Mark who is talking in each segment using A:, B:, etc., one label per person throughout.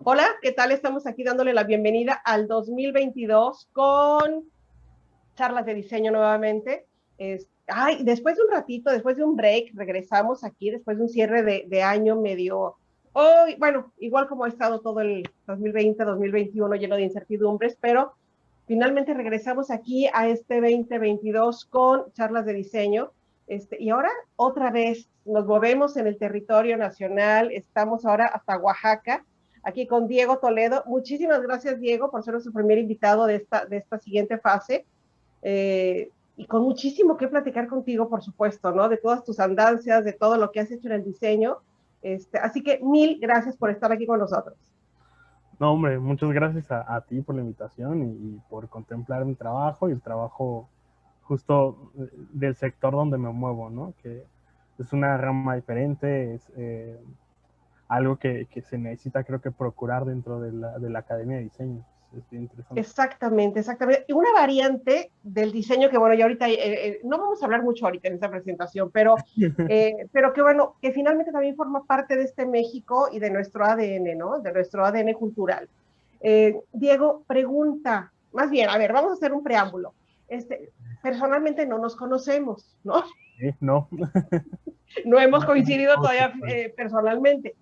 A: Hola, ¿qué tal? Estamos aquí dándole la bienvenida al 2022 con charlas de diseño nuevamente. Después de un ratito, después de un break, regresamos aquí, después de un cierre de año medio, bueno, igual como ha estado todo el 2020, 2021 lleno de incertidumbres, pero finalmente regresamos aquí a este 2022 con charlas de diseño. Y ahora otra vez nos movemos en el territorio nacional, estamos ahora hasta Oaxaca, aquí con Diego Toledo. Muchísimas gracias, Diego, por ser nuestro primer invitado de esta siguiente fase. Y con muchísimo que platicar contigo, por supuesto, ¿no? De todas tus andancias, de todo lo que has hecho en el diseño. Así que mil gracias por estar aquí con nosotros.
B: No, hombre, muchas gracias a ti por la invitación y por contemplar mi trabajo y el trabajo justo del sector donde me muevo, ¿no? Que es una rama diferente, es algo que se necesita, creo que, procurar dentro de la Academia de Diseño. Es bien interesante.
A: Exactamente, exactamente. Y una variante del diseño que, bueno, ya ahorita, no vamos a hablar mucho ahorita en esta presentación, pero que, bueno, que finalmente también forma parte de este México y de nuestro ADN, ¿no? De nuestro ADN cultural. Diego, pregunta, más bien, a ver, vamos a hacer un preámbulo. Personalmente no nos conocemos, ¿no?
B: No,
A: No hemos
B: no,
A: coincidido
B: no,
A: todavía personalmente.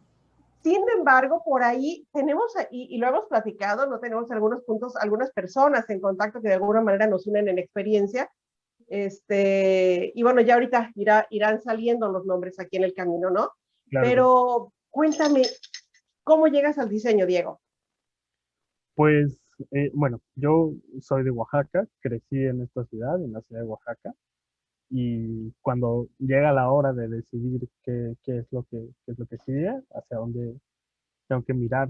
A: Sin embargo, por ahí tenemos, y lo hemos platicado, no tenemos algunos puntos, algunas personas en contacto que de alguna manera nos unen en experiencia. Y bueno, ya ahorita irán saliendo los nombres aquí en el camino, ¿no?
B: claro que sí.
A: Pero cuéntame, ¿cómo llegas al diseño, Diego?
B: Pues, bueno, yo soy de Oaxaca, crecí en esta ciudad, en la ciudad de Oaxaca. Y cuando llega la hora de decidir qué es lo que sigue, hacia dónde tengo que mirar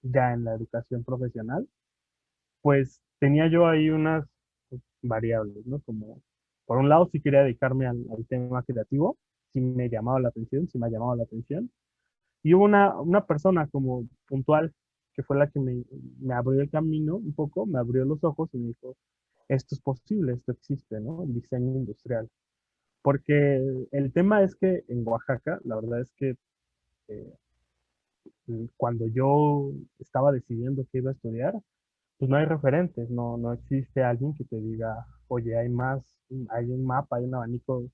B: ya en la educación profesional, pues tenía yo ahí unas variables, ¿no? Como, por un lado, si quería dedicarme al tema creativo, si me llamaba la atención, si me ha llamado la atención. Y hubo una persona como puntual que fue la que me abrió el camino un poco, me abrió los ojos y me dijo, esto es posible, esto existe, ¿no? El diseño industrial. Porque el tema es que en Oaxaca, la verdad es que eh, cuando yo estaba decidiendo qué iba a estudiar, pues no hay referentes, no existe alguien que te diga, oye, hay más, hay un mapa, hay un abanico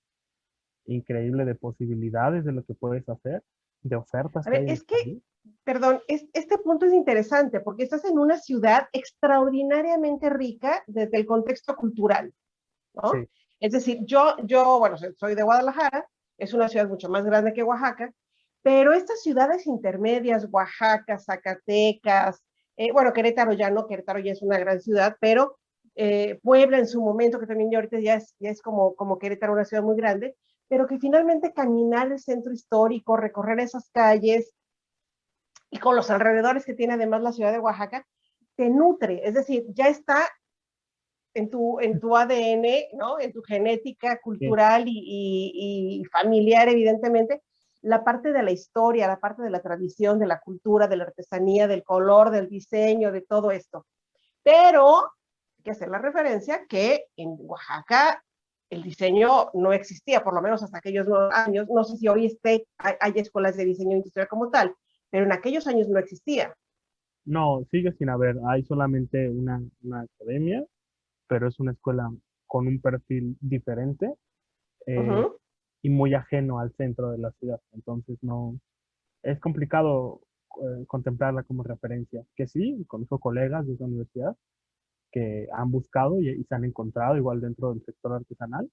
B: increíble de posibilidades de lo que puedes hacer, de ofertas
A: A
B: que
A: ver,
B: hay en el
A: es que,
B: país.
A: perdón, este punto es interesante porque estás en una ciudad extraordinariamente rica desde el contexto cultural, ¿no?
B: Sí,
A: Es decir, yo bueno, soy de Guadalajara, es una ciudad mucho más grande que Oaxaca, pero estas ciudades intermedias, Oaxaca, Zacatecas, bueno, Querétaro ya no, Querétaro ya es una gran ciudad, pero Puebla en su momento, que también ya ahorita ya es como Querétaro, una ciudad muy grande, pero que finalmente caminar el centro histórico, recorrer esas calles y con los alrededores que tiene además la ciudad de Oaxaca, te nutre, es decir, ya está en tu ADN, ¿no? En tu genética
B: sí,
A: cultural y familiar, evidentemente, la parte de la historia, la parte de la tradición, de la cultura, de la artesanía, del color, del diseño, de todo esto. Pero hay que hacer la referencia que en Oaxaca el diseño no existía, por lo menos hasta aquellos años. No sé si hoy hay escuelas de diseño industrial como tal, pero en aquellos años no existía.
B: no, sigue sin haber, hay solamente una academia, pero es una escuela con un perfil diferente
A: Uh
B: eh,
A: -huh.
B: y muy ajeno al centro de la ciudad. Entonces, no, es complicado contemplarla como referencia. Que sí, conozco colegas de esa universidad que han buscado y se han encontrado igual dentro del sector artesanal,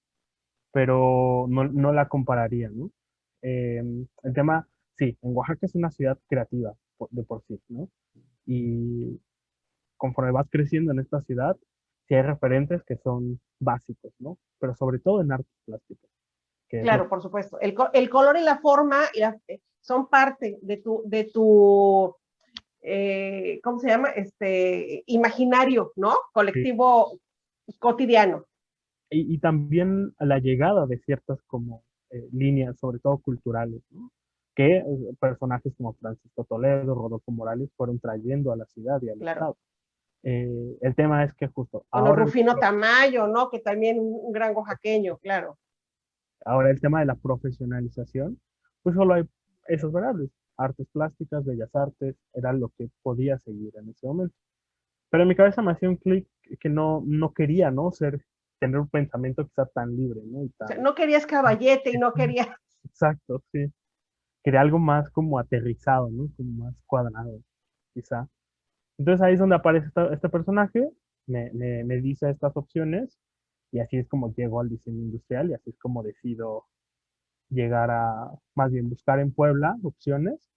B: pero no la compararía, ¿no? El tema, sí, en Oaxaca es una ciudad creativa de por sí, ¿no? Y conforme vas creciendo en esta ciudad, sí hay referentes que son básicos, ¿no? Pero sobre todo en artes plásticas, que es lo
A: Claro, por supuesto. El color y la forma son parte de tu ¿cómo se llama? Imaginario, ¿no?
B: que
A: Colectivo cotidiano.
B: y también la llegada de ciertas como líneas, sobre todo culturales, ¿no? Que personajes como Francisco Toledo, Rodolfo Morales fueron trayendo a la ciudad y al
A: Claro.
B: estado. El tema es que justo
A: Bueno,
B: ahora,
A: Rufino Tamayo, ¿no? Que también un gran oaxaqueño, claro.
B: ahora el tema de la profesionalización, pues solo hay esas variables. artes plásticas, bellas artes, era lo que podía seguir en ese momento. Pero en mi cabeza me hacía un clic que no quería, ¿no? Tener un pensamiento quizá tan libre, ¿no? Y
A: O sea,
B: tan,
A: no querías caballete y no querías...
B: exacto, sí. Quería algo más como aterrizado, ¿no? Como más cuadrado, quizá. Entonces ahí es donde aparece este personaje, me dice estas opciones, y así es como llego al diseño industrial, y así es como decido llegar más bien buscar en Puebla opciones.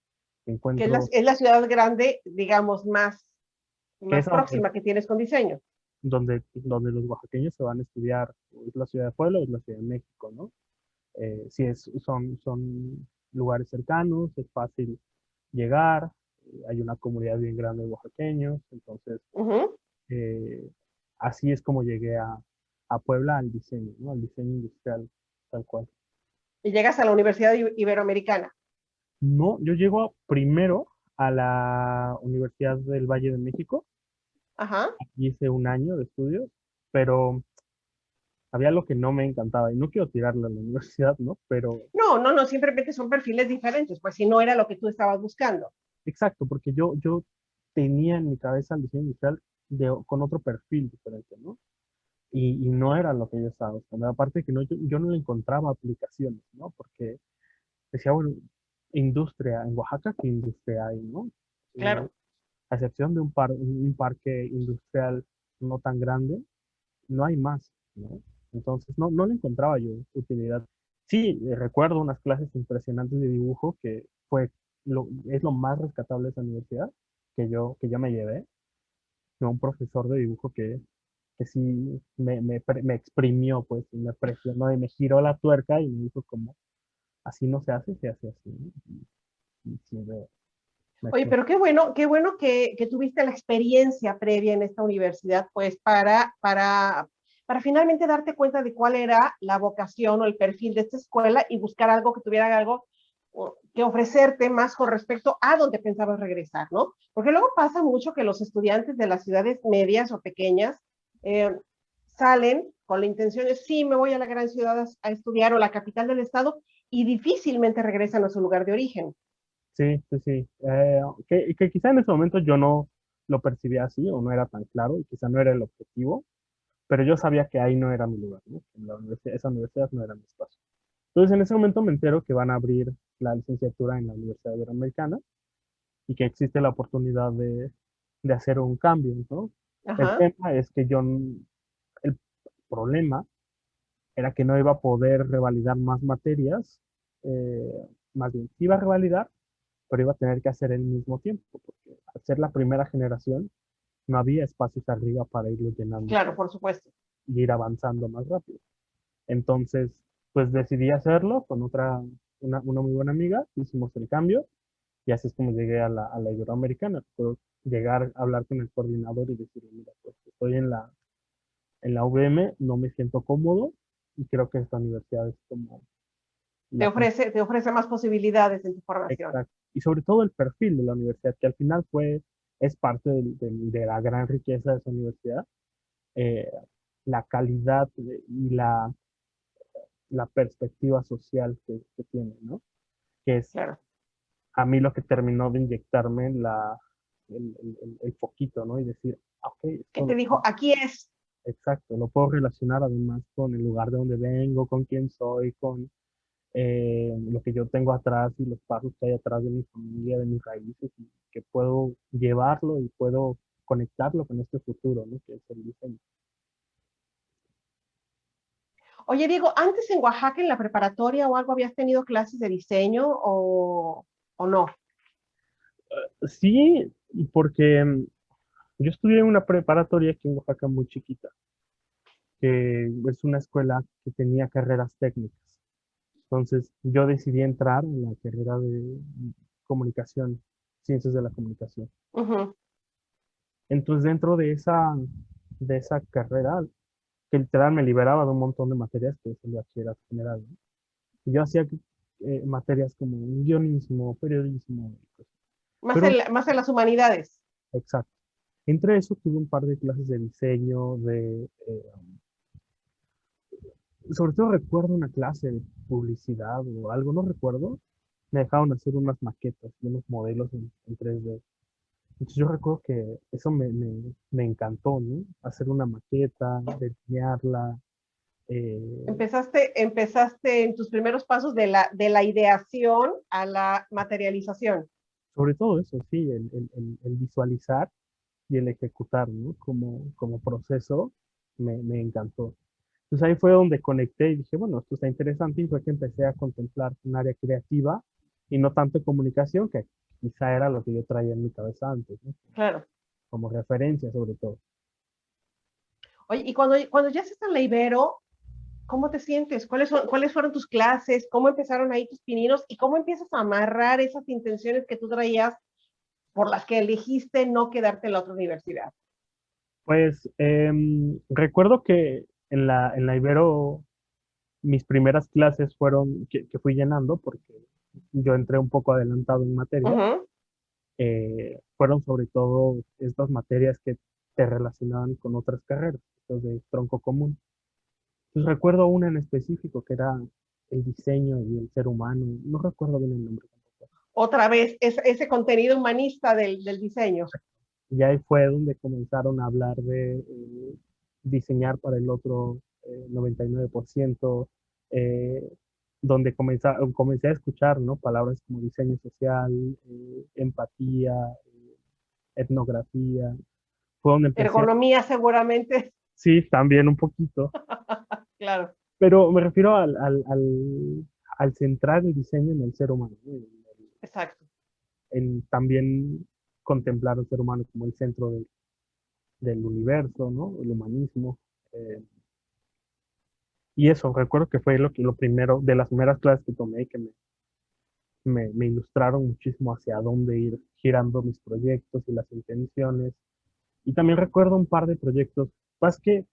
A: Que
B: Encuentro
A: es la ciudad grande, digamos,
B: que
A: más
B: es
A: próxima que tienes con diseño.
B: donde los oaxaqueños se van a estudiar, es la ciudad de Puebla o es la ciudad de México, ¿no? Sí, son lugares cercanos, es fácil llegar, hay una comunidad bien grande de oaxaqueños, entonces
A: Ujú.
B: eh, así es como llegué a Puebla al diseño, ¿no? Al diseño industrial, tal cual.
A: Y llegas a la Universidad Iberoamericana.
B: No, yo llego primero a la Universidad del Valle de México,
A: Ajá.
B: hice un año de estudios, pero había algo que no me encantaba, y no quiero tirarle a la universidad, ¿no? Pero
A: No, no, no, simplemente son perfiles diferentes, pues si no era lo que tú estabas buscando.
B: exacto, porque yo tenía en mi cabeza el diseño industrial con otro perfil diferente, ¿no? Y no era lo que yo estaba buscando. Aparte que no, yo no le encontraba aplicaciones, ¿no? Porque decía, bueno, industria en Oaxaca, ¿qué industria hay, no?
A: Claro.
B: A excepción de un parque industrial no tan grande, no hay más, ¿no? Entonces no le encontraba yo utilidad. Sí, recuerdo unas clases impresionantes de dibujo que es lo más rescatable de esa universidad que yo me llevé, ¿no? Un profesor de dibujo que sí me exprimió, pues, y me presionó y me giró la tuerca y me dijo como, así no se hace, se hace así, ¿no? Y sí,
A: Oye, pero qué bueno que tuviste la experiencia previa en esta universidad, pues para finalmente darte cuenta de cuál era la vocación o el perfil de esta escuela y buscar algo que tuviera algo que ofrecerte más con respecto a donde pensabas regresar, ¿no? Porque luego pasa mucho que los estudiantes de las ciudades medias o pequeñas eh, salen con la intención de, sí, me voy a la gran ciudad a estudiar o la capital del estado y difícilmente regresan a su lugar de origen.
B: sí, sí, sí. Que quizá en ese momento yo no lo percibía así o no era tan claro y quizá no era el objetivo, pero yo sabía que ahí no era mi lugar, ¿no? En la esa universidad no era mi espacio. Entonces en ese momento me entero que van a abrir la licenciatura en la Universidad Iberoamericana y que existe la oportunidad de hacer un cambio, ¿no? El
A: Ajá.
B: tema es que el problema era que no iba a poder revalidar más materias, más bien, iba a revalidar, pero iba a tener que hacer el mismo tiempo, porque al ser la primera generación, no había espacios arriba para irlo llenando
A: Claro, por supuesto.
B: y ir avanzando más rápido. Entonces, pues decidí hacerlo con una muy buena amiga, hicimos el cambio y así es como llegué a la Iberoamericana. Puedo llegar a hablar con el coordinador y decirle, mira, pues estoy en la UVM, no me siento cómodo y creo que esta universidad es como la
A: Te ofrece más posibilidades en tu formación.
B: exacto. Y sobre todo el perfil de la universidad, que al final es parte de la gran riqueza de esa universidad, eh, la calidad y la perspectiva social que tiene, ¿no? Que es
A: Claro.
B: a mí lo que terminó de inyectarme el foquito, ¿no? Y decir, ok,
A: Que
B: esto
A: te dijo, aquí es.
B: exacto, lo puedo relacionar además con el lugar de donde vengo, con quién soy, con lo que yo tengo atrás y los pasos que hay atrás de mi familia, de mis raíces, y que puedo llevarlo y puedo conectarlo con este futuro, ¿no? Que es el diseño.
A: Oye, Diego, antes en Oaxaca, en la preparatoria o algo, ¿habías tenido clases de diseño o no?
B: Sí, porque yo estudié en una preparatoria aquí en Oaxaca muy chiquita, que es una escuela que tenía carreras técnicas. Entonces yo decidí entrar en la carrera de comunicación, ciencias de la comunicación.
A: Ujú.
B: Entonces dentro de esa carrera, que literal me liberaba de un montón de materias que es el bachillerato general, ¿no? Y yo hacía materias como guionismo, periodismo, pues, pero
A: Más en las humanidades.
B: exacto. Entre eso tuve un par de clases de diseño, sobre todo recuerdo una clase de publicidad o algo, no recuerdo, me dejaron hacer unas maquetas y unos modelos en 3D. Entonces yo recuerdo que eso me encantó, ¿no? Hacer una maqueta, diseñarla, eh,
A: Empezaste en tus primeros pasos de la ideación a la materialización.
B: sobre todo eso, sí, el visualizar y el ejecutar, ¿no? Como proceso, me encantó. Entonces ahí fue donde conecté y dije, bueno, esto está interesante y fue que empecé a contemplar un área creativa y no tanto comunicación, que quizá era lo que yo traía en mi cabeza antes, ¿no?
A: Claro.
B: Como referencia sobre todo.
A: Oye, y cuando ya estás en la Ibero, ¿cómo te sientes? ¿Cuáles fueron tus clases? ¿Cómo empezaron ahí tus pininos? ¿Y cómo empiezas a amarrar esas intenciones que tú traías por las que elegiste no quedarte en la otra universidad?
B: Pues recuerdo que en la Ibero mis primeras clases fueron que fui llenando porque yo entré un poco adelantado en
A: Uh
B: materia.
A: -huh.
B: Fueron sobre todo estas materias que te relacionaban con otras carreras, los de tronco común. Entonces recuerdo una en específico que era el diseño y el ser humano, no recuerdo bien el nombre tampoco.
A: Otra vez, ese contenido humanista del diseño.
B: Y ahí fue donde comenzaron a hablar de diseñar para el otro 99%, eh, donde comencé a escuchar, ¿no? Palabras como diseño social, empatía, etnografía. Fue donde empecé,
A: Ergonomía seguramente,
B: sí, también un poquito,
A: claro.
B: pero me refiero al centrar el diseño en el ser humano, ¿no?
A: Exacto.
B: En también contemplar al ser humano como el centro del universo, ¿no? El humanismo. eh, y eso, recuerdo que fue lo primero, de las primeras clases que tomé, que me ilustraron muchísimo hacia dónde ir girando mis proyectos y las intenciones. Y también recuerdo un par de proyectos, más que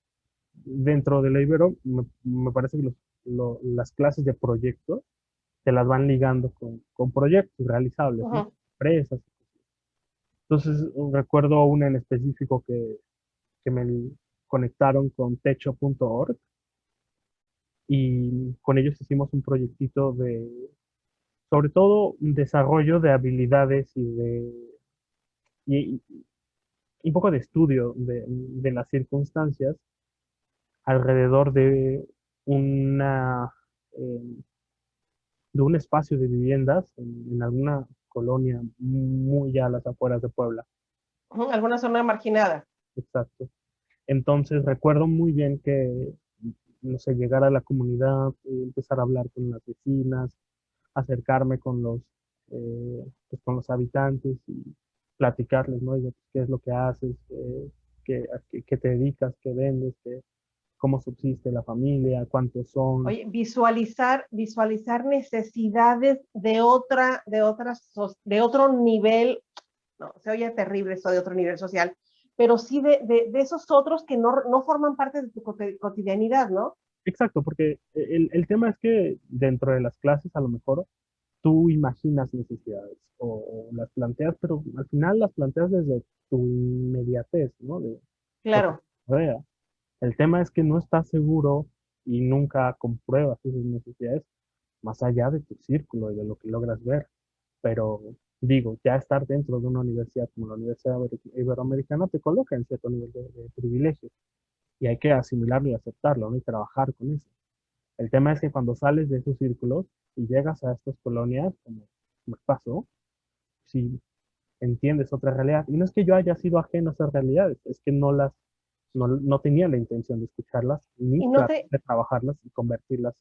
B: dentro de la Ibero, me parece que las clases de proyectos te las van ligando con proyectos realizables,
A: Uh
B: ¿no?
A: -huh.
B: Empresas. Entonces, recuerdo una en específico que me conectaron con techo.org y con ellos hicimos un proyectito de, sobre todo, un desarrollo de habilidades y un poco de estudio de las circunstancias alrededor una, eh, de un espacio de viviendas en alguna colonia muy a las afueras de Puebla.
A: Uh -huh. Alguna zona marginada.
B: Exacto. Entonces recuerdo muy bien que, no sé, llegar a la comunidad, empezar a hablar con las vecinas, acercarme pues, con los habitantes y platicarles, ¿no? Oye, ¿qué es lo que haces? ¿Qué te dedicas? ¿Qué vendes? ¿Cómo subsiste la familia? ¿Cuántos son?
A: Oye, visualizar necesidades de otro nivel, no, se oye terrible eso de otro nivel social, pero sí de esos otros que no forman parte de tu cotidianidad, ¿no?
B: Exacto, porque el tema es que dentro de las clases a lo mejor tú imaginas necesidades o las planteas, pero al final las planteas desde tu inmediatez, ¿no? De lo que te
A: Claro.
B: rodea. El tema es que no estás seguro y nunca compruebas esas necesidades más allá de tu círculo y de lo que logras ver. Pero digo, ya estar dentro de una universidad como la Universidad Iberoamericana te coloca en cierto nivel de privilegio y hay que asimilarlo y aceptarlo, ¿no? Y trabajar con eso. El tema es que cuando sales de esos círculos y llegas a estas colonias, como me pasó, si entiendes otra realidad. Y no es que yo haya sido ajeno a esas realidades, es que no tenía la intención de escucharlas ni
A: Y no
B: tratar
A: te,
B: de trabajarlas y convertirlas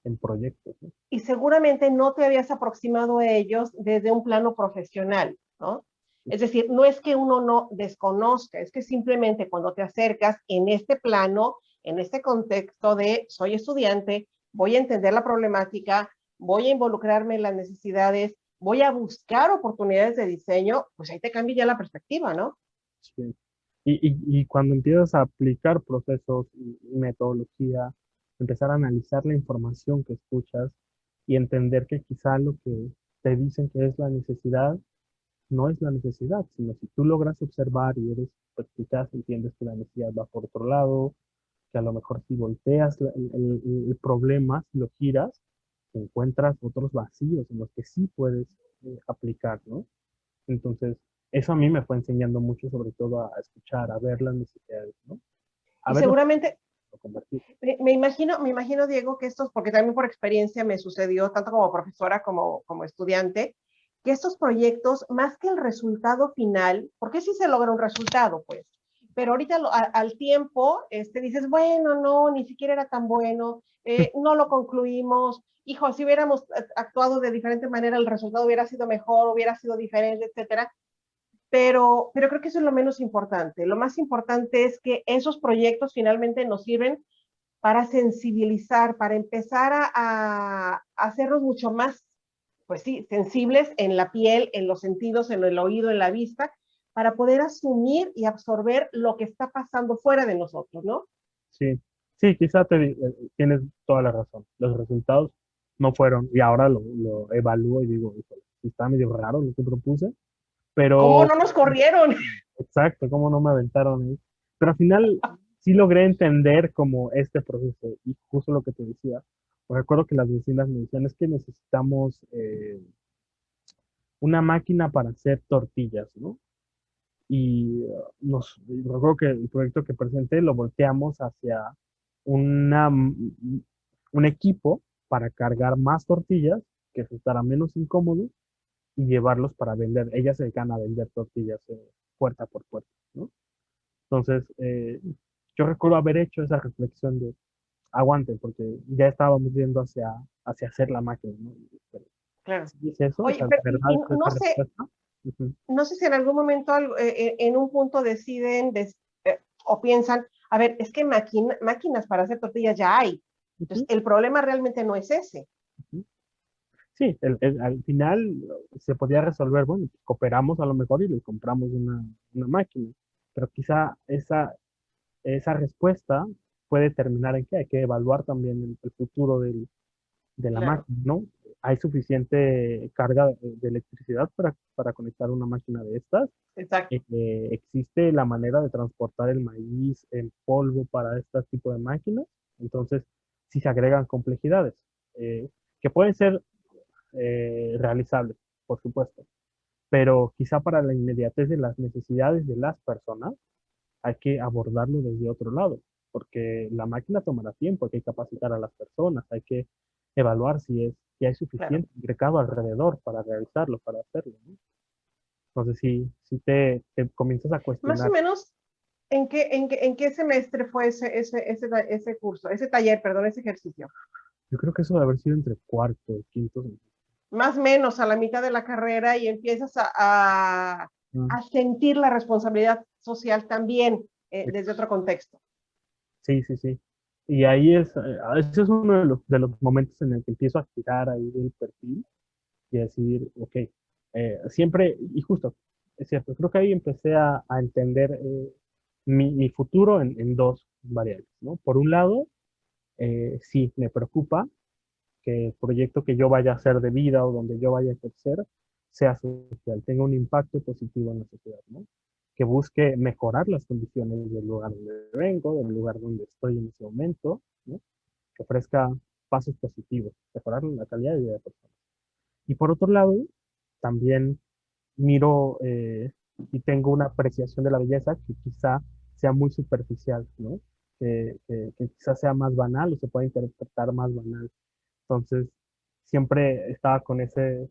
B: en proyectos, ¿no?
A: y seguramente no te habías aproximado a ellos desde un plano profesional, ¿no? Es decir, no es que uno no desconozca, es que simplemente cuando te acercas en este plano, en este contexto de soy estudiante, voy a entender la problemática, voy a involucrarme en las necesidades, voy a buscar oportunidades de diseño, pues ahí te cambia ya la perspectiva, ¿no?
B: Sí. Y cuando empiezas a aplicar procesos y metodología, empezar a analizar la información que escuchas y entender que quizá lo que te dicen que es la necesidad, no es la necesidad, sino si tú logras observar y eres perspicaz, entiendes que la necesidad va por otro lado, que a lo mejor si volteas el problema, si lo giras, encuentras otros vacíos en los que sí puedes aplicar, ¿no? Entonces, eso a mí me fue enseñando mucho, sobre todo a escuchar, a ver las necesidades, ¿no? A
A: Y
B: verlas
A: seguramente,
B: a convertir.
A: me imagino, Diego, que estos, porque también por experiencia me sucedió, tanto como profesora como estudiante, que estos proyectos, más que el resultado final, porque sí se logra un resultado, pues, pero ahorita al tiempo dices, bueno, no, ni siquiera era tan bueno, no lo concluimos, hijo, si hubiéramos actuado de diferente manera, el resultado hubiera sido mejor, hubiera sido diferente, etcétera. Pero creo que eso es lo menos importante. Lo más importante es que esos proyectos finalmente nos sirven para sensibilizar, para empezar a hacernos mucho más, pues sí, sensibles en la piel, en los sentidos, en el oído, en la vista, para poder asumir y absorber lo que está pasando fuera de nosotros, ¿no?
B: Sí, sí, quizá tienes toda la razón. Los resultados no fueron, y ahora lo evalúo y digo, "Híjole, sí está medio raro lo que propuse,
A: ¿Cómo
B: pero
A: no nos corrieron?
B: exacto, cómo no me aventaron ahí. Pero al final sí logré entender como este proceso y justo lo que te decía. Pues recuerdo que las vecinas me decían, es que necesitamos una máquina para hacer tortillas, ¿no? Y recuerdo que el proyecto que presenté lo volteamos hacia un equipo para cargar más tortillas, que estará menos incómodo, y llevarlos para vender. Ellas se dedican a vender tortillas puerta por puerta, ¿no? Entonces, yo recuerdo haber hecho esa reflexión de aguante, porque ya estábamos yendo hacia hacer la máquina, ¿no? Pero,
A: Claro.
B: ¿sí es eso? O
A: Oye,
B: sea, ¿de
A: pero
B: verdad es esa
A: no sé,
B: respuesta? Ujú,
A: no sé si en algún momento, en un punto deciden o piensan, a ver, es que máquinas para hacer tortillas ya hay. Entonces,
B: ujú,
A: el problema realmente no es ese.
B: ujú. Sí, al final se podía resolver, bueno, pues, cooperamos a lo mejor y le compramos una máquina, pero quizá esa respuesta puede terminar en que hay que evaluar también el futuro de la
A: Claro,
B: máquina, ¿no? ¿Hay suficiente carga de electricidad para conectar una máquina de estas?
A: exacto.
B: ¿Existe la manera de transportar el maíz en polvo para este tipo de máquinas? Entonces, sí se agregan complejidades que pueden ser realizables, por supuesto, pero quizá para la inmediatez de las necesidades de las personas hay que abordarlo desde otro lado, porque la máquina tomará tiempo, hay que capacitar a las personas, hay que evaluar si hay
A: Claro.
B: suficiente mercado alrededor para realizarlo, para hacerlo, ¿no? Entonces, si te comienzas a
A: Más o
B: cuestionar,
A: menos, en qué semestre fue ese curso, ese taller, perdón, ese ejercicio?
B: yo creo que eso debe haber sido entre cuarto y quinto.
A: Más o menos a la mitad de la carrera y empiezas
B: Ah,
A: a sentir la responsabilidad social también desde otro contexto.
B: sí, sí, sí. Y ahí ese es uno de los momentos en el que empiezo a girar ahí el perfil y a decidir, ok, siempre, y justo, es cierto, creo que ahí empecé a entender mi futuro en dos variables, ¿no? Por un lado, sí, me preocupa que el proyecto que yo vaya a hacer de vida o donde yo vaya a ejercer sea social, tenga un impacto positivo en la sociedad, ¿no? Que busque mejorar las condiciones del lugar donde vengo, del lugar donde estoy en ese momento, ¿no? Que ofrezca pasos positivos, mejorar la calidad de vida de personas. Y por otro lado, también miro y tengo una apreciación de la belleza que quizá sea muy superficial, ¿no? Que quizá sea más banal o se pueda interpretar más banal. Entonces, siempre estaba con ese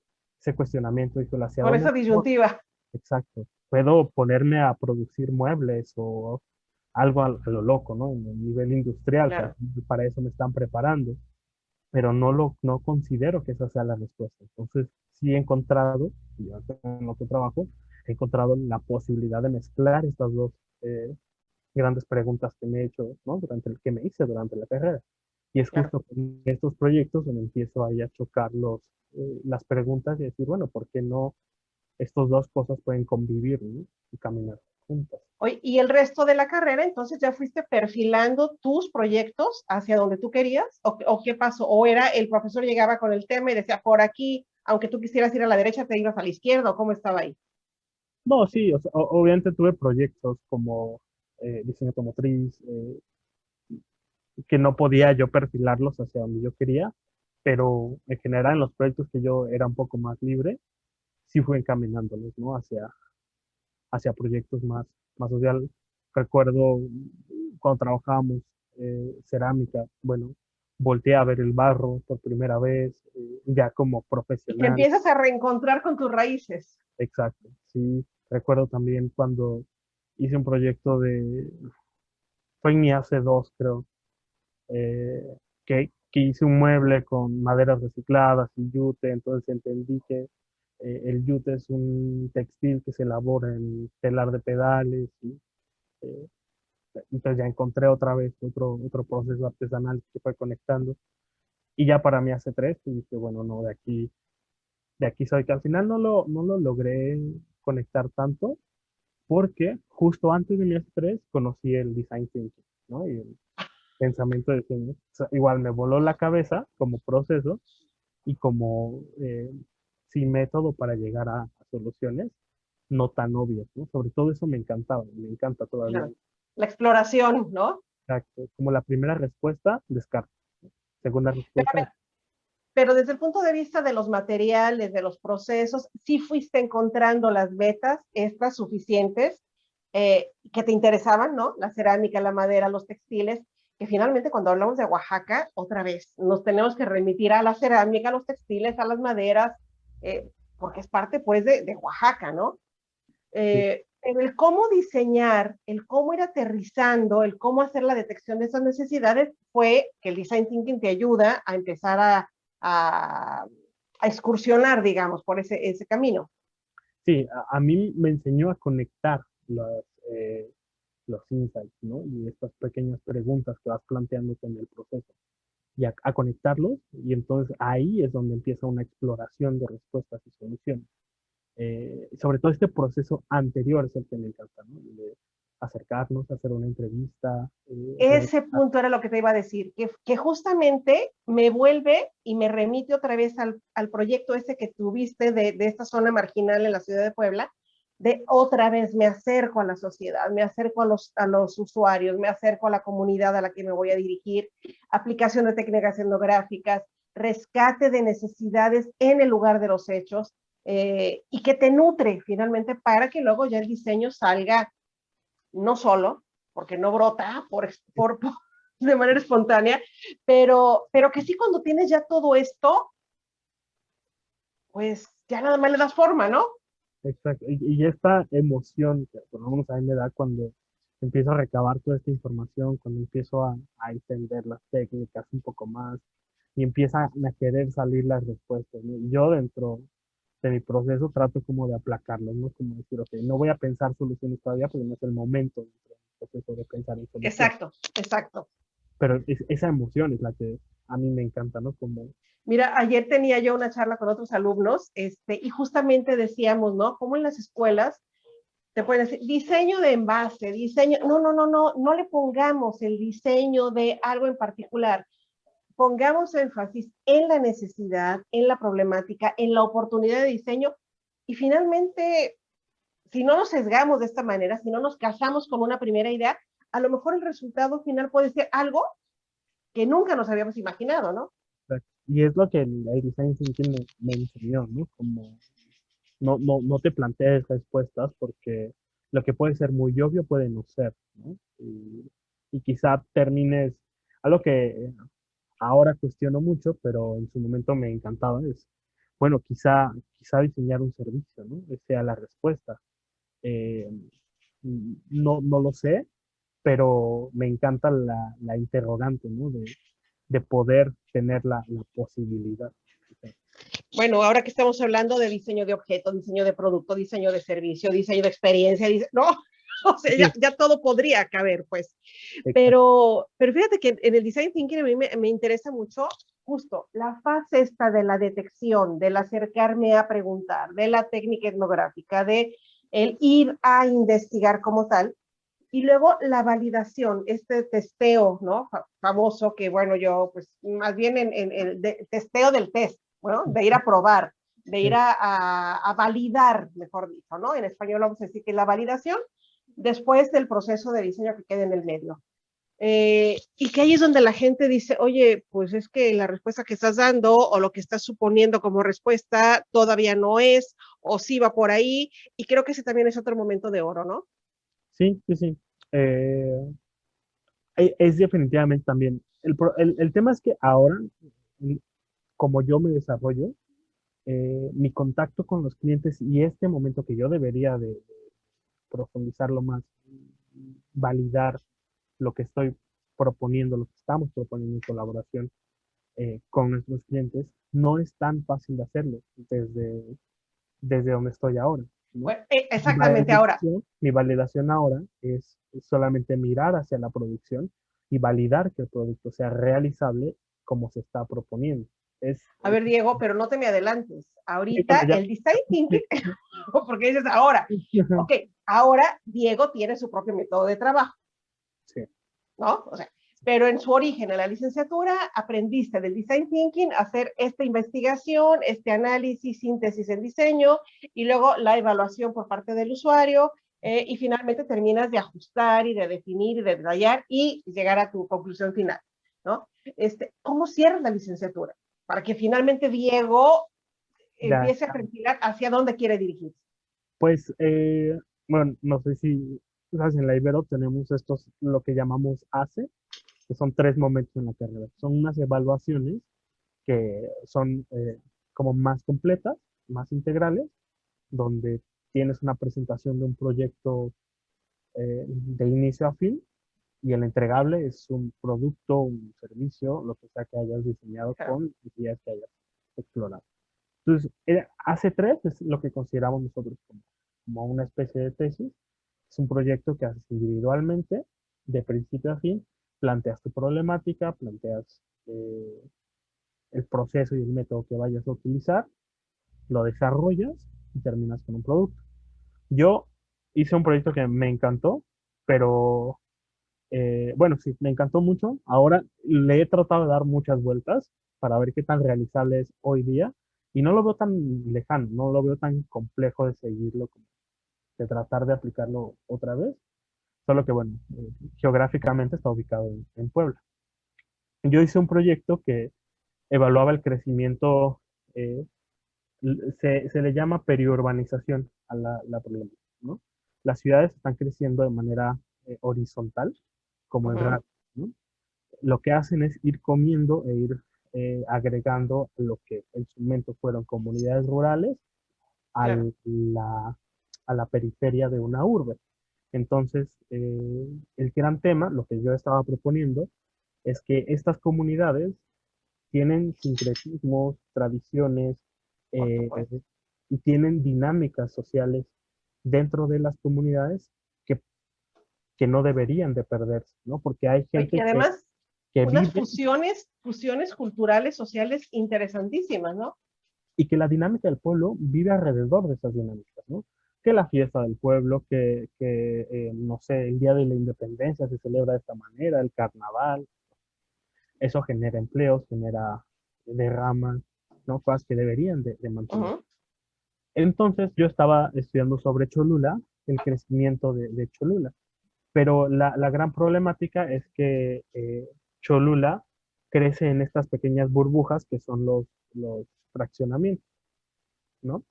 B: cuestionamiento, dijo, ¿hacia
A: Con
B: dónde
A: esa
B: voy?
A: disyuntiva.
B: Exacto. Puedo ponerme a producir muebles o algo a lo loco, ¿no? En el nivel industrial, que
A: Claro.
B: para eso me están preparando, pero no considero que esa sea la respuesta. Entonces, sí he encontrado, y en lo que trabajo, he encontrado la posibilidad de mezclar estas dos eh, grandes preguntas que me he hecho, ¿no? Que me hice durante la carrera. Y es
A: Claro.
B: justo en estos proyectos donde empiezo ahí a chocar las preguntas y decir, bueno, ¿por qué no estas dos cosas pueden convivir, ¿no? Y caminar juntas?
A: Oye, y el resto de la carrera, entonces ya fuiste perfilando tus proyectos hacia donde tú querías, o qué pasó, o era el profesor llegaba con el tema y decía por aquí, aunque tú quisieras ir a la derecha, te ibas a la izquierda, o cómo estaba ahí.
B: No, sí, o sea, obviamente tuve proyectos como diseño automotriz, que no podía yo perfilarlos hacia donde yo quería, pero en general en los proyectos que yo era un poco más libre, sí fui encaminándolos, ¿no? Hacia proyectos más social. Recuerdo cuando trabajábamos cerámica, bueno, volteé a ver el barro por primera vez, ya como
A: Y te
B: profesional,
A: empiezas a reencontrar con tus raíces.
B: exacto, sí. Recuerdo también cuando hice un proyecto fue en mi AC2, creo, eh, que hice un mueble con maderas recicladas y yute, entonces entendí que el yute es un textil que se elabora en telar de pedales y eh, entonces ya encontré otra vez otro proceso artesanal que fue conectando. Y ya para mí hace tres, y dije, bueno, no, de aquí soy, que al final no lo logré conectar tanto, porque justo antes de mi hace tres conocí el design thinking, ¿no? Y el pensamiento de diseño. O sea, igual me voló la cabeza como proceso y como sí método para llegar a soluciones no tan obvias, ¿no? Sobre todo eso me encanta todavía.
A: Claro. La exploración, ¿no?
B: Exacto. Como la primera respuesta, descarto. Segunda
A: Pero,
B: respuesta,
A: pero desde el punto de vista de los materiales, de los procesos, sí fuiste encontrando las vetas estas suficientes que te interesaban, ¿no? La cerámica, la madera, los textiles, que finalmente cuando hablamos de Oaxaca, otra vez, nos tenemos que remitir a la cerámica, a los textiles, a las maderas, porque es parte, pues, de Oaxaca, ¿no?
B: sí,
A: El cómo diseñar, el cómo ir aterrizando, el cómo hacer la detección de esas necesidades fue que el design thinking te ayuda a empezar a, a excursionar, digamos, por ese camino.
B: sí, a mí me enseñó a conectar eh, los insights, ¿no? Y estas pequeñas preguntas que vas planteándote en el proceso. Y a conectarlos, y entonces ahí es donde empieza una exploración de respuestas y soluciones. Sobre todo este proceso anterior es el que me encanta, ¿no? De acercarnos, hacer una entrevista,
A: Ese punto era lo que te iba a decir, que justamente me vuelve y me remite otra vez al proyecto ese que tuviste de esta zona marginal en la ciudad de Puebla, de otra vez me acerco a la sociedad, me acerco a los usuarios, me acerco a la comunidad a la que me voy a dirigir, aplicación de técnicas etnográficas, rescate de necesidades en el lugar de los hechos, y que te nutre finalmente para que luego ya el diseño salga no solo, porque no brota de manera espontánea, pero que sí cuando tienes ya todo esto, pues ya nada más le das forma, ¿no?
B: exacto. Y esta emoción que por lo menos a mí me da cuando empiezo a recabar toda esta información, cuando empiezo a entender las técnicas un poco más y empiezan a querer salir las respuestas, ¿no? Y yo dentro de mi proceso trato como de aplacarlo, ¿no? Como decir, ok, no voy a pensar soluciones todavía porque no es el momento dentro del proceso de pensar en soluciones.
A: Exacto, exacto.
B: Pero esa emoción es la que a mí me encanta, ¿no? Como,
A: Mira, ayer tenía yo una charla con otros alumnos, y justamente decíamos, ¿no? Cómo en las escuelas te pueden decir diseño de envase, diseño, no le pongamos el diseño de algo en particular, pongamos énfasis en la necesidad, en la problemática, en la oportunidad de diseño y finalmente, si no nos sesgamos de esta manera, si no nos casamos con una primera idea, a lo mejor el resultado final puede ser algo que nunca nos habíamos imaginado, ¿no?
B: y es lo que el design thinking me enseñó, ¿no? Como no te plantees respuestas porque lo que puede ser muy obvio puede no ser, ¿no? Y quizá termines, algo que ahora cuestiono mucho, pero en su momento me encantaba, es, bueno, quizá diseñar un servicio, ¿no? Esa sea la respuesta. Eh, no lo sé, pero me encanta la interrogante, ¿no? De poder tener la posibilidad.
A: Bueno, ahora que estamos hablando de diseño de objeto, diseño de producto, diseño de servicio, diseño de experiencia, no, o sea,
B: Sí,
A: ya todo podría caber, pues.
B: exacto.
A: Pero fíjate que en el design thinking a mí me interesa mucho justo la fase esta de la detección, del acercarme a preguntar, de la técnica etnográfica, de el ir a investigar como tal, y luego la validación, este testeo, ¿no? Famoso que, bueno, yo, pues, más bien en el testeo del test, bueno, de ir a probar, de ir
B: Sí,
A: a validar, mejor dicho, ¿no? En español vamos a decir que la validación después del proceso de diseño que quede en el medio. Y que ahí es donde la gente dice, oye, pues es que la respuesta que estás dando o lo que estás suponiendo como respuesta todavía no es, o sí va por ahí, y creo que ese también es otro momento de oro, ¿no?
B: Sí, sí, sí. Eh, es definitivamente también. El tema es que ahora, mm, como yo me desarrollo, mi contacto con los clientes y este momento que yo debería de profundizarlo más, validar lo que estoy proponiendo, lo que estamos proponiendo en colaboración con nuestros clientes, no es tan fácil de hacerlo desde donde estoy ahora, ¿no?
A: Bueno, exactamente ahora.
B: Mi validación ahora es solamente mirar hacia la producción y validar que el producto sea realizable como se está proponiendo. Es,
A: A ver, Diego, pero no te me adelantes.
B: bueno,
A: Ahorita
B: ya,
A: el design thinking, porque dices ahora, ok, ahora Diego tiene su propio método de trabajo,
B: sí,
A: ¿no? O sea, pero en su origen, en la licenciatura, aprendiste del design thinking a hacer esta investigación, este análisis, síntesis en diseño, y luego la evaluación por parte del usuario, y finalmente terminas de ajustar y de definir y de detallar y llegar a tu conclusión final, ¿no? ¿Cómo cierras la licenciatura? Para que finalmente Diego
B: ya.
A: empiece a perfilar hacia dónde quiere dirigirse.
B: Pues, bueno, no sé si sabes, en la Ibero tenemos estos, lo que llamamos ACE, que son 3 momentos en la carrera. Son unas evaluaciones que son como más completas, más integrales, donde tienes una presentación de un proyecto de inicio a fin y el entregable es un producto, un servicio, lo que sea que hayas diseñado
A: Claro.
B: con ideas que hayas explorado. Entonces, AC3 es lo que consideramos nosotros como una especie de tesis. Es un proyecto que haces individualmente, de principio a fin, planteas tu problemática, planteas el proceso y el método que vayas a utilizar, lo desarrollas y terminas con un producto. Yo hice un proyecto que me encantó, pero bueno, sí, me encantó mucho. Ahora le he tratado de dar muchas vueltas para ver qué tan realizable es hoy día y no lo veo tan lejano, no lo veo tan complejo de seguirlo, como de tratar de aplicarlo otra vez. Solo que, bueno, geográficamente está ubicado en Puebla. Yo hice un proyecto que evaluaba el crecimiento, eh, se le llama periurbanización a la problemática, ¿no? Las ciudades están creciendo de manera horizontal, como el
A: Uh-huh.
B: rato, ¿no? Lo que hacen es ir comiendo e ir agregando lo que en su momento fueron comunidades rurales a
A: Claro.
B: la periferia de una urbe. Entonces, el gran tema, lo que yo estaba proponiendo, es que estas comunidades tienen sincretismos, tradiciones
A: Por
B: eh,
A: supuesto.
B: y tienen dinámicas sociales dentro de las comunidades que, que no deberían de perderse, ¿no? Porque hay
A: Y
B: gente
A: además,
B: que
A: unas
B: vive
A: fusiones culturales, sociales interesantísimas, ¿no?
B: y que la dinámica del pueblo vive alrededor de esas dinámicas, ¿no? Que la fiesta del pueblo, no sé, el Día de la Independencia se celebra de esta manera, el carnaval, eso genera empleos, genera derramas, ¿no? Cosas que deberían de mantener.
A: Uh-huh.
B: Entonces yo estaba estudiando sobre Cholula, el crecimiento de Cholula, pero la gran problemática es que Cholula crece en estas pequeñas burbujas que son los fraccionamientos, ¿no?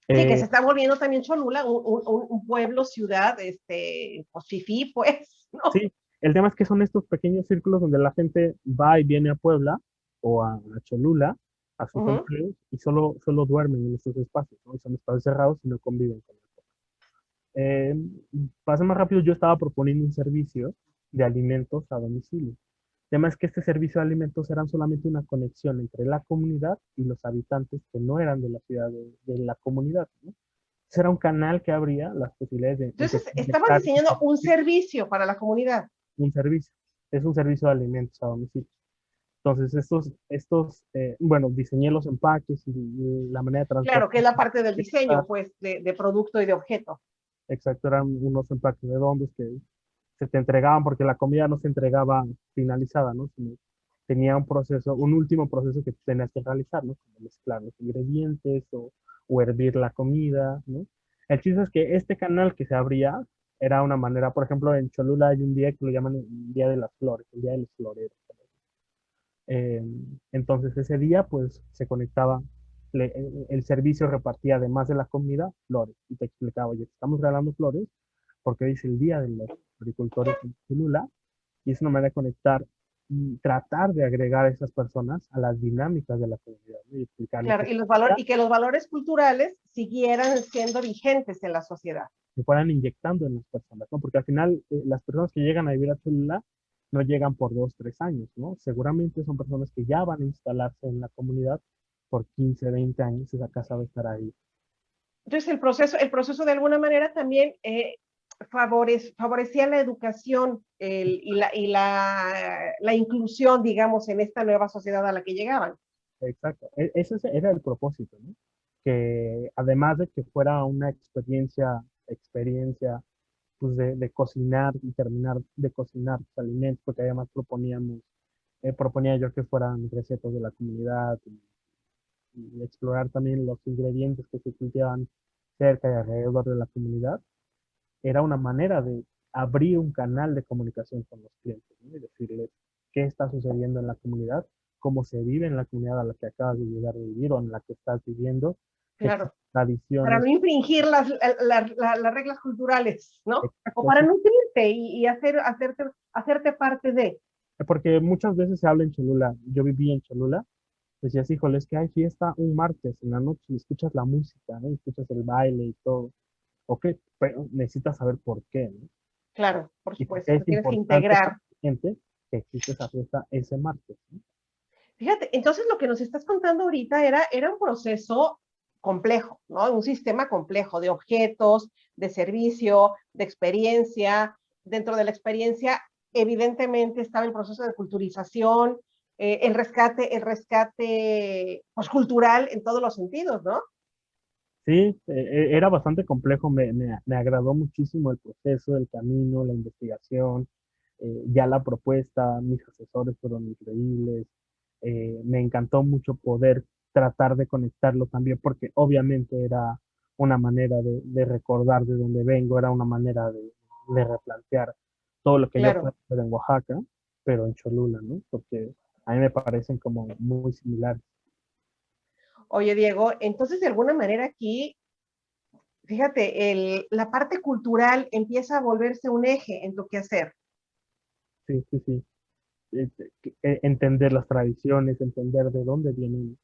A: Sí, que se
B: Eh,
A: está volviendo también Cholula un pueblo, ciudad, pues fifí, pues, ¿no?
B: sí, el tema es que son estos pequeños círculos donde la gente va y viene a Puebla o a Cholula a sus
A: Uh-huh.
B: empleos y solo duermen en estos espacios, ¿no? Y son espacios cerrados y no conviven con el pueblo. Eh, Pasa más rápido, yo estaba proponiendo un servicio de alimentos a domicilio. El tema es que este servicio de alimentos eran solamente una conexión entre la comunidad y los habitantes que no eran de la ciudad de la comunidad, ¿no? Ese era un canal que abría las posibilidades de
A: Entonces, estabas
B: conectar
A: diseñando un servicio para la comunidad.
B: un servicio. Es un servicio de alimentos a domicilio. Entonces, bueno, diseñé los empaques y la manera de
A: Claro,
B: transportar.
A: que es la parte del diseño, pues, de producto y de objeto.
B: Exacto, eran unos empaques redondos que se te entregaban porque la comida no se entregaba finalizada, ¿no? Sino tenía un proceso, un último proceso que tenías que realizar, ¿no? Como mezclar los ingredientes o hervir la comida, ¿no? El chiste es que este canal que se abría era una manera, por ejemplo, en Cholula hay un día que lo llaman el Día de las Flores, el Día de los Floreros. Eh, entonces ese día pues se conectaba, el servicio repartía además de la comida flores y te explicaba, oye, estamos regalando flores porque hoy es el Día de los Agricultores en Cholula y es una manera de conectar y tratar de agregar a esas personas a las dinámicas de la comunidad, ¿no? Y explicarles
A: Claro, y que los valores culturales siguieran siendo vigentes en la sociedad.
B: que fueran inyectando en las personas, ¿no? Porque al final las personas que llegan a vivir a Cholula no llegan por 2, 3 años, ¿no? Seguramente son personas que ya van a instalarse en la comunidad por 15, 20 años, esa casa va a estar ahí.
A: Entonces, el proceso de alguna manera también favorecía la educación la inclusión, digamos, en esta nueva sociedad a la que llegaban.
B: Exacto, era el propósito, ¿no? Que además de que fuera una experiencia pues de cocinar y terminar de cocinar los alimentos, porque además proponía yo que fueran recetas de la comunidad y explorar también los ingredientes que se cultivaban cerca y alrededor de la comunidad, era una manera de abrir un canal de comunicación con los clientes, ¿no? Y decirles qué está sucediendo en la comunidad, cómo se vive en la comunidad a la que acabas de llegar a vivir o en la que estás viviendo, qué
A: Claro, para
B: tradiciones.
A: no infringir las reglas culturales, ¿no? O
B: Exacto,
A: para
B: sí.
A: nutrirte y hacerte parte de.
B: Porque muchas veces se habla en Cholula, yo viví en Cholula, decías, híjole, es que hay fiesta un martes en la noche y escuchas la música, ¿no? Y escuchas el baile y todo. Ok, pero necesitas saber por qué, ¿no?
A: Claro, por
B: Y por
A: supuesto,
B: qué
A: te
B: es
A: tienes que
B: importante para
A: integrar.
B: la gente que existe esa fiesta ese martes, ¿no?
A: Fíjate, entonces lo que nos estás contando ahorita era un proceso complejo, ¿no? Un sistema complejo de objetos, de servicio, de experiencia. Dentro de la experiencia, evidentemente, estaba el proceso de culturización, el rescate pues, cultural en todos los sentidos, ¿no?
B: Sí, era bastante complejo, me agradó muchísimo el proceso, el camino, la investigación, ya la propuesta, mis asesores fueron increíbles, me encantó mucho poder tratar de conectarlo también porque obviamente era una manera de recordar de dónde vengo, era una manera de replantear todo lo que yo puedo
A: Claro.
B: hacer en Oaxaca, pero en Cholula, ¿no? Porque a mí me parecen como muy similares.
A: Oye, Diego, entonces de alguna manera aquí, fíjate, la parte cultural empieza a volverse un eje en tu quehacer.
B: Sí, sí, sí. Entender las tradiciones, entender de dónde vienen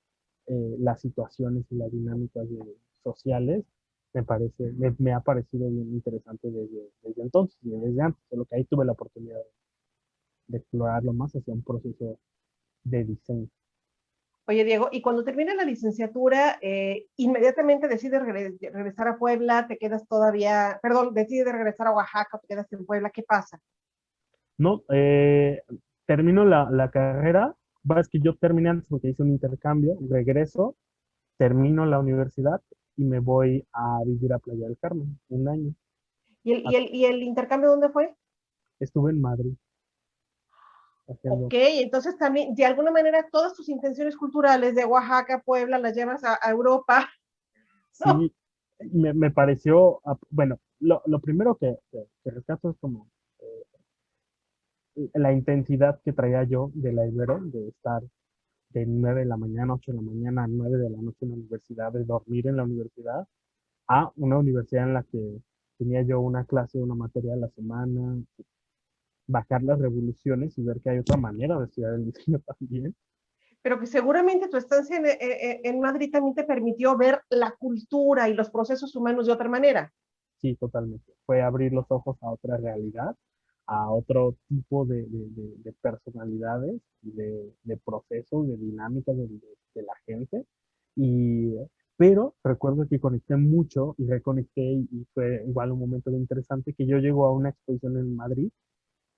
B: las situaciones y las dinámicas sociales, me ha parecido bien interesante desde entonces y desde antes, solo que ahí tuve la oportunidad de explorarlo más hacia un proceso de diseño.
A: Oye, Diego, y cuando termina la licenciatura, inmediatamente decides regresar a Puebla, te quedas todavía, perdón, decides regresar a Oaxaca, te quedas en Puebla, ¿qué pasa?
B: No, termino la carrera, es que yo terminé antes porque hice un intercambio, regreso, termino la universidad y me voy a vivir a Playa del Carmen, un año.
A: ¿Y el intercambio dónde fue?
B: Estuve en Madrid haciendo.
A: Ok, entonces también, de alguna manera, todas tus intenciones culturales de Oaxaca, Puebla, las llevas a Europa, ¿no?
B: Sí, me pareció, bueno, lo primero que rescato es como la intensidad que traía yo de la Ibero, de estar de 9 de la mañana, 8 de la mañana a 9 de la noche en la universidad, de dormir en la universidad, a una universidad en la que tenía yo una clase, una materia a la semana, bajar las revoluciones y ver que hay otra manera de estudiar el diseño también.
A: Pero que seguramente tu estancia en Madrid también te permitió ver la cultura y los procesos humanos de otra manera.
B: Sí, totalmente. Fue abrir los ojos a otra realidad, a otro tipo de personalidades, de procesos, de dinámicas de la gente. Y, pero recuerdo que conecté mucho y reconecté y fue igual un momento muy interesante que yo llego a una exposición en Madrid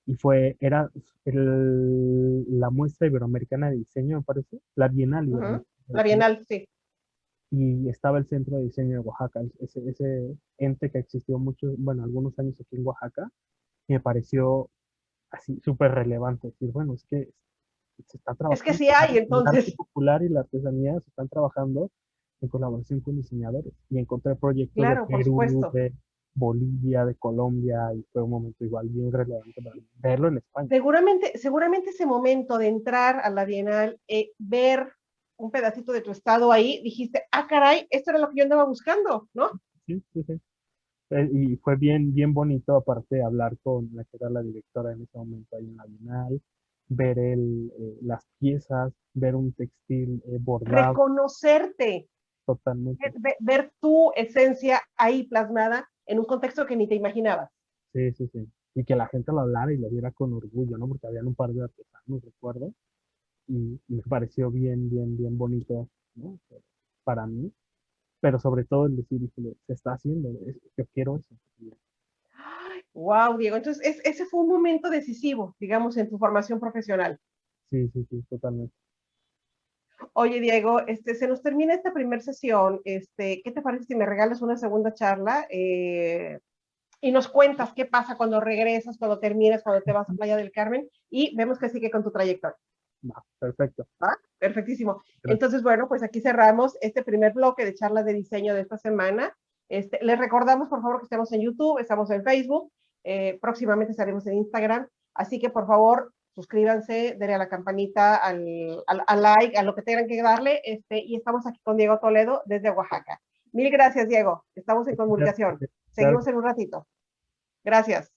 B: y era la muestra iberoamericana de diseño, me parece, la Bienal
A: Uh -huh.
B: Iberoamericana de
A: La
B: Diseño,
A: Bienal, sí.
B: y estaba el Centro de Diseño de Oaxaca, ese ente que existió muchos, bueno, algunos años aquí en Oaxaca, y me pareció así súper relevante. Decir, bueno, es que se está
A: Es que
B: trabajando,
A: sí hay,
B: el arte
A: entonces,
B: popular y la artesanía se están trabajando en colaboración con diseñadores. Y encontré proyectos de
A: claro, por
B: Perú,
A: supuesto.
B: Bolivia, de Colombia, y fue un momento igual bien relevante para mí, verlo en España.
A: Seguramente ese momento de entrar a la Bienal, ver un pedacito de tu estado ahí, dijiste, ah, caray, esto era lo que yo andaba buscando, ¿no?
B: Sí, sí, sí. Y fue bien, bien bonito, aparte de hablar con la que era la directora en ese momento ahí en la Bienal, ver las piezas, ver un textil bordado
A: Reconocerte,
B: totalmente.
A: ver tu esencia ahí plasmada en un contexto que ni te imaginabas.
B: Sí, sí, sí. Y que la gente lo hablara y lo viera con orgullo, ¿no? Porque habían un par de artesanos, recuerdo, y me pareció bien, bien, bien bonito, ¿no? Para mí, pero sobre todo el decir, híjole, se está haciendo, yo quiero eso.
A: Wow, Diego, entonces ese fue un momento decisivo, digamos, en tu formación profesional.
B: Sí, sí, sí, totalmente.
A: Oye, Diego, se nos termina esta primera sesión. ¿Qué te parece si me regalas una segunda charla? Y nos cuentas qué pasa cuando regresas, cuando terminas, cuando te vas a Playa del Carmen y vemos que sigue con tu trayectoria.
B: Va, perfecto.
A: ¿Va? Perfectísimo.
B: Gracias.
A: Entonces, bueno, pues aquí cerramos este primer bloque de charlas de diseño de esta semana. Les recordamos, por favor, que estamos en YouTube, estamos en Facebook, próximamente estaremos en Instagram, así que por favor, suscríbanse, denle a la campanita, al like, a lo que tengan que darle, y estamos aquí con Diego Toledo desde Oaxaca. Mil gracias, Diego. Estamos en comunicación.
B: Claro
A: Seguimos en un ratito. Gracias.